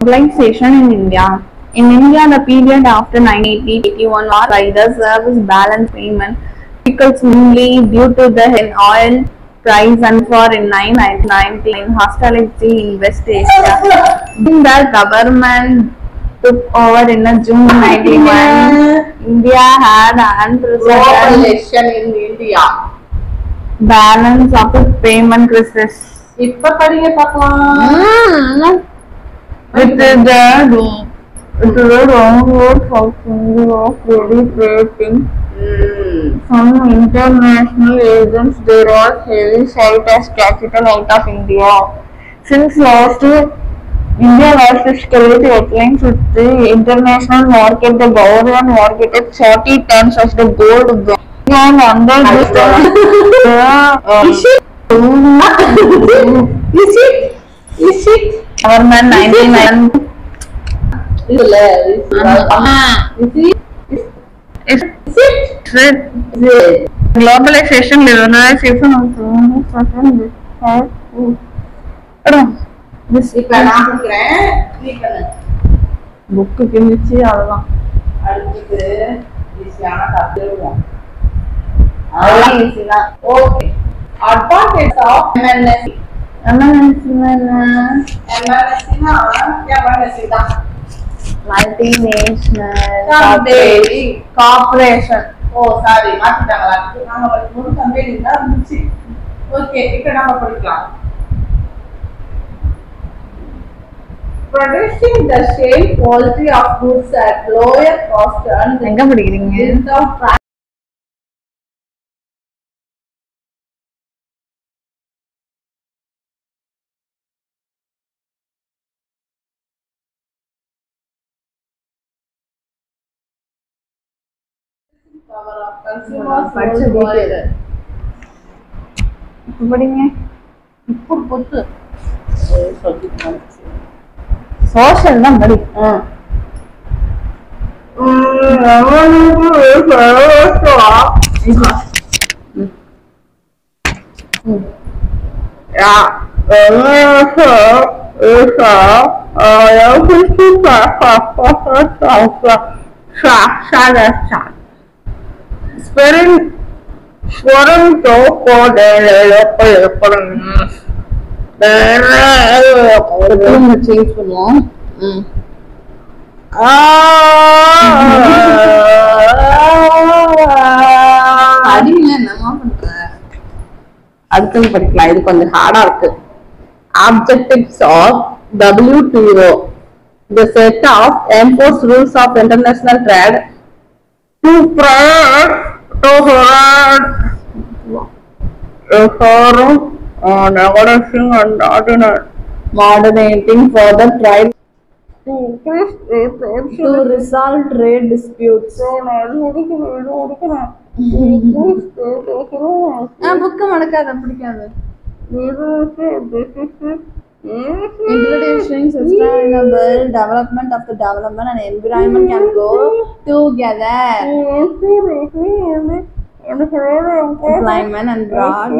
Globalization in India. In India, the period after 1980-81 marked by the service balance payment difficulties mainly due to the oil price and for in 1999 hostility in West Asia. When the government took over in June 1991, India had unprecedented in India. balance of the payment crisis. இப்ப படிங்க பார்க்கலாம். With the downward functioning of credit rating, some international agents there was heavy flight of capital out of India. Since India lost its credit ratings with the international market, the government marketed 40 tons of the gold and under this Is it? government 99 globalization liberalization book கிழிச்சு அதெல்லாம் அடுத்தது ஈஸியான கத்துருவோம். அதெல்லாம் easy தான். Okay. Advantage of MNC. MNC எம்என்சினா MNC தான். multinational corporation. Oh sorry மாத்திட்டாங்களா? நாங்க ஒரு கம்பெனி தான் இருந்துச்சு. ஓகே இப்போ நம்ம படிக்கலாம். Producing the same quality of goods at lower cost and எங்க படிக்கிறீங்க? without power of consumers worldwide. படிங்க. இப்போ பொத்து சோஷியல் தான் படி. சேஞ்ச் பண்ணுவோம். அடிங்க என்னமா பண்ற? அடுத்தது படிக்கலாம். இது கொஞ்சம் ஹார்டா இருக்கு. Objectives of WTO, the set of enforced rules of international trade to promote moderating for the trade to resolve trade disputes. Book மடக்காத பிடிக்காது. Introducing sustainable development of the development and environment can go together. Employment and broad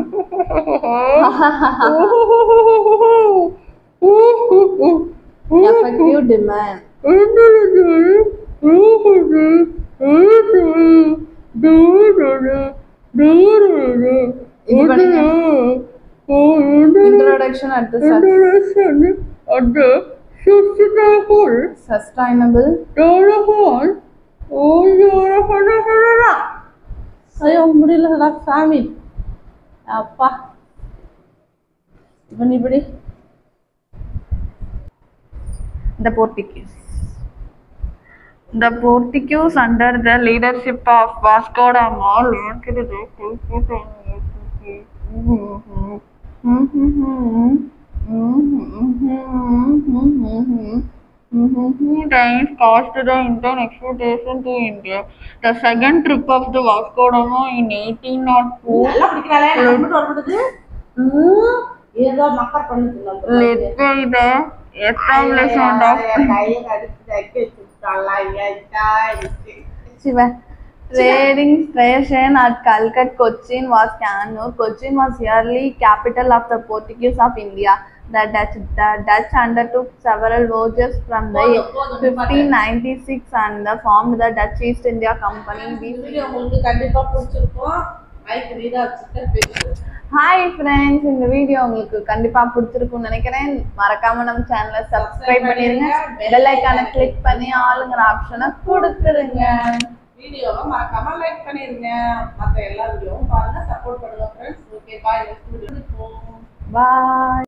effective demand. Introduction at the sustainable ஐயோ முடியல சாமி அப்பா இப்படி The Portuguese under the leadership of Vasco da Gama launched the times caused the Indian exploitation to India. The second trip of the Vasco da Gama in 1802 led by the establishment of trading station at Calcutta. Cochin was Kannur. Cochin was early capital of the Portuguese of India. The Dutch undertook several voyages from the 1596 and formed the Dutch East India Company. Video உங்களுக்கு கண்டிப்பா பிடிச்சிருக்கும். Like Rita வச்சுட்டு பேசு. Hi friends, இந்த video உங்களுக்கு கண்டிப்பா பிடிச்சிருக்கும்னு நினைக்கிறேன். மறக்காம நம்ம சேனலை சப்ஸ்கிரைப் பண்ணிருங்க. பெல் ஐகானை கிளிக் பண்ணி ஆளுங்கிற ஆப்ஷனை கொடுத்துருங்க. வீடியோவை மறக்காம லைக் பண்ணிருங்க. மற்ற எல்லா வீடியோவும் பாருங்க, சப்போர்ட் பண்ணுங்க ஃப்ரெண்ட்ஸ். ஓகே, பாய். நெக்ஸ்ட் வீடியோல பாய்.